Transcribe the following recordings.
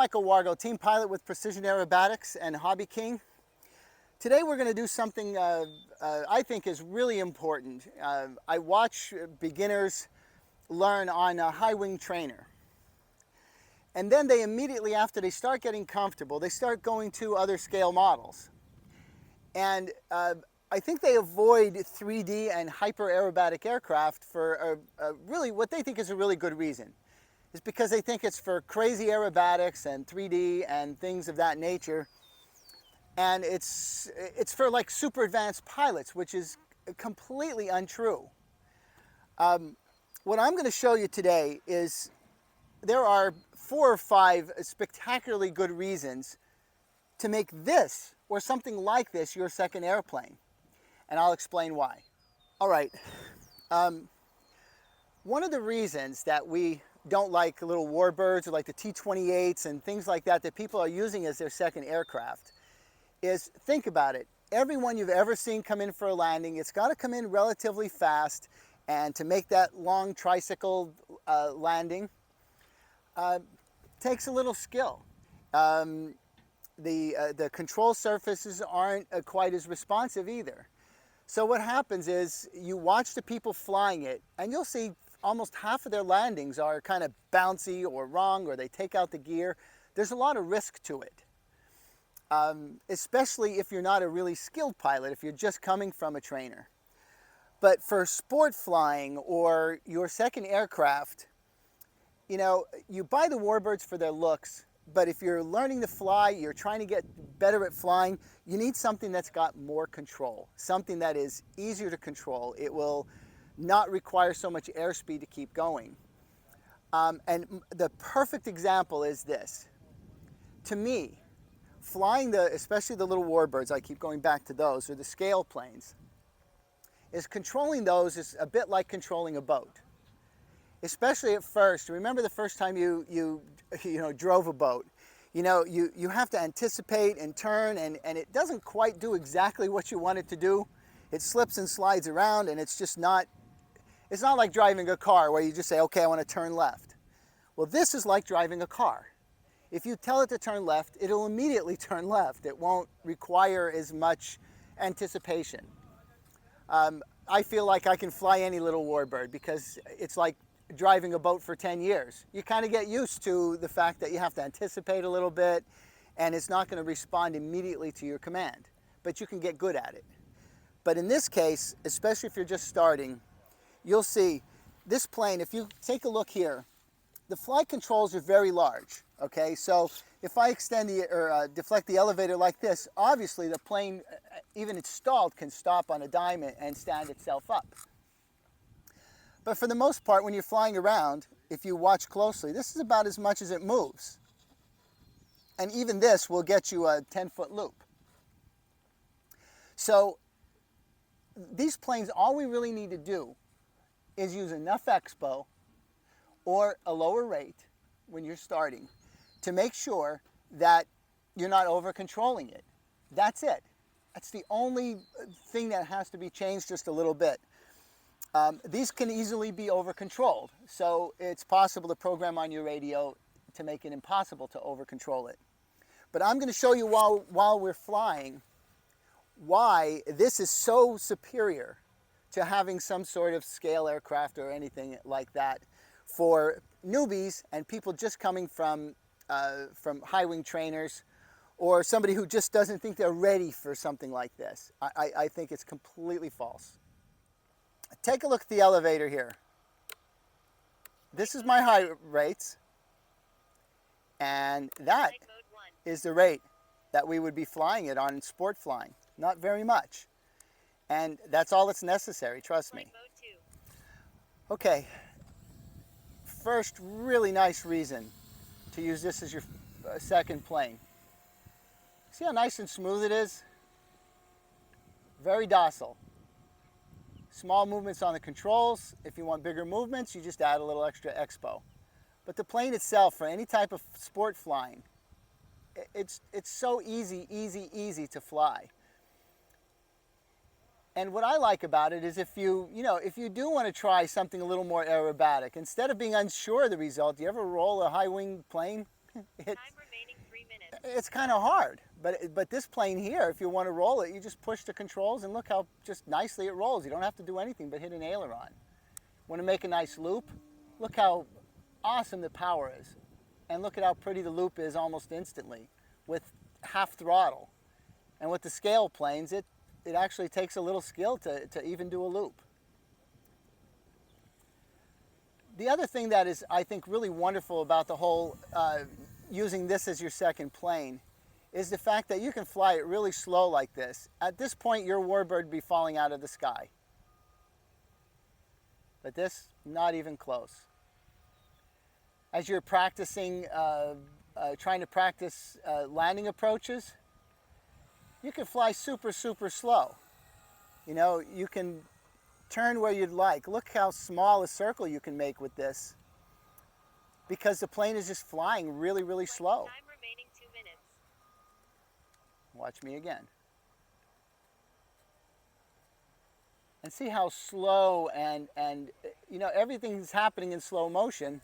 Michael Wargo, team pilot with Precision Aerobatics and Hobby King. Today we're going to do something I think is really important. I watch beginners learn on a high wing trainer. And then they immediately, after they start getting comfortable, they start going to other scale models. And I think they avoid 3D and hyper aerobatic aircraft for really what they think is a really good reason. It's because they think it's for crazy aerobatics and 3D and things of that nature. And it's for like super advanced pilots, which is completely untrue. What I'm going to show you today is there are 4 or 5 spectacularly good reasons to make this or something like this your second airplane. And I'll explain why. All right. One of the reasons that we don't like little warbirds or like the T-28s and things like that that people are using as their second aircraft is, think about it. Everyone you've ever seen come in for a landing, it's got to come in relatively fast, and to make that long tricycle landing takes a little skill. The control surfaces aren't quite as responsive either. So what happens is you watch the people flying it, and you'll see almost half of their landings are kind of bouncy or wrong, or they take out the gear. There's a lot of risk to it, especially if you're not a really skilled pilot, if you're just coming from a trainer. But for sport flying or your second aircraft, you know, you buy the warbirds for their looks, but if you're learning to fly, you're trying to get better at flying, you need something that's got more control, something that is easier to control. It will not require so much airspeed to keep going. And the perfect example is this. To me, flying especially the little warbirds, I keep going back to those, or the scale planes, is controlling those is a bit like controlling a boat. Especially at first. Remember the first time you drove a boat. You know, you have to anticipate and turn, and it doesn't quite do exactly what you want it to do. It slips and slides around, and it's not like driving a car where you just say, okay, I want to turn left. Well, this is like driving a car. If you tell it to turn left, it'll immediately turn left. It won't require as much anticipation. I feel like I can fly any little warbird because it's like driving a boat for 10 years. You kind of get used to the fact that you have to anticipate a little bit, and it's not going to respond immediately to your command, but you can get good at it. But in this case, especially if you're just starting, you'll see this plane, if you take a look here, the flight controls are very large, okay? So if I extend deflect the elevator like this, obviously the plane, even it's stalled, can stop on a dime and stand itself up. But for the most part, when you're flying around, if you watch closely, this is about as much as it moves. And even this will get you a 10-foot loop. So these planes, all we really need to do is use enough Expo or a lower rate when you're starting to make sure that you're not over controlling it. That's it. That's the only thing that has to be changed just a little bit. These can easily be over controlled, so it's possible to program on your radio to make it impossible to over control it. But I'm going to show you while we're flying why this is so superior to having some sort of scale aircraft or anything like that for newbies and people just coming from high wing trainers, or somebody who just doesn't think they're ready for something like this. I think it's completely false. Take a look at the elevator here. This is my high rates, and that is the rate that we would be flying it on in sport flying. Not very much. And that's all that's necessary, trust me. Okay, first really nice reason to use this as your second plane. See how nice and smooth it is? Very docile. Small movements on the controls. If you want bigger movements, you just add a little extra Expo. But the plane itself, for any type of sport flying, it's so easy to fly. And what I like about it is if you do want to try something a little more aerobatic, instead of being unsure of the result, do you ever roll a high wing plane? Time remaining 3 minutes. It's kind of hard. But this plane here, if you want to roll it, you just push the controls and look how just nicely it rolls. You don't have to do anything but hit an aileron. Want to make a nice loop? Look how awesome the power is. And look at how pretty the loop is almost instantly with half throttle. And with the scale planes, it actually takes a little skill to even do a loop. The other thing that is, I think, really wonderful about the whole using this as your second plane is the fact that you can fly it really slow like this. At this point, your warbird would be falling out of the sky. But this, not even close. As you're practicing, trying to practice landing approaches, you can fly super, super slow. You know, you can turn where you'd like. Look how small a circle you can make with this because the plane is just flying really, really slow. Time remaining 2 minutes. Watch me again. And see how slow and you know, everything's happening in slow motion,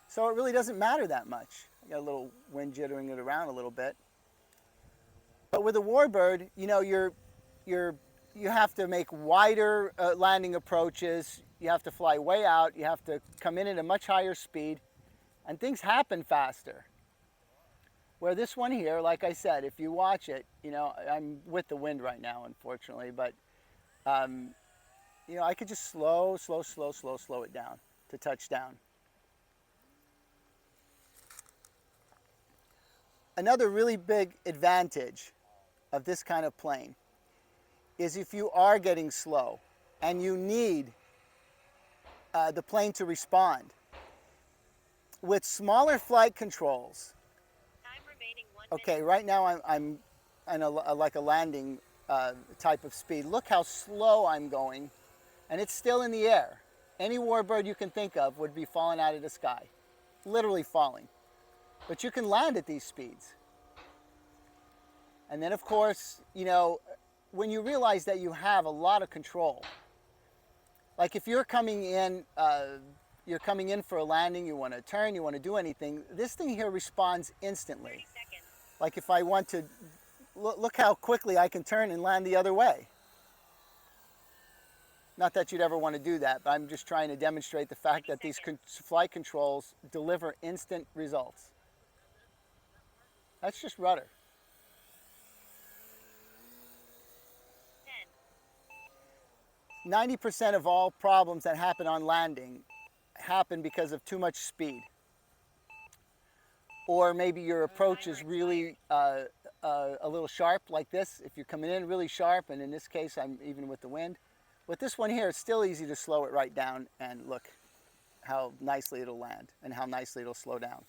so it really doesn't matter that much. I got a little wind jittering it around a little bit. But with a warbird, you know, you have to make wider landing approaches. You have to fly way out. You have to come in at a much higher speed, and things happen faster. Where this one here, like I said, if you watch it, you know, I'm with the wind right now, unfortunately, but you know, I could just slow it down to touchdown. Another really big advantage of this kind of plane is if you are getting slow and you need the plane to respond. With smaller flight controls, Time remaining 1 okay, minute. right now I'm in like a landing type of speed. Look how slow I'm going, and it's still in the air. Any warbird you can think of would be falling out of the sky, literally falling. But you can land at these speeds. And then, of course, you know, when you realize that you have a lot of control, like if you're coming in for a landing, you want to turn, you want to do anything, this thing here responds 30 instantly. seconds. Like if I want to, look how quickly I can turn and land the other way. Not that you'd ever want to do that, but I'm just trying to demonstrate the fact that these flight controls deliver instant results. That's just rudder. 10. 90% of all problems that happen on landing happen because of too much speed. Or maybe your approach is really a little sharp like this. If you're coming in really sharp, and in this case I'm even with the wind. With this one here, it's still easy to slow it right down, and look how nicely it'll land and how nicely it'll slow down.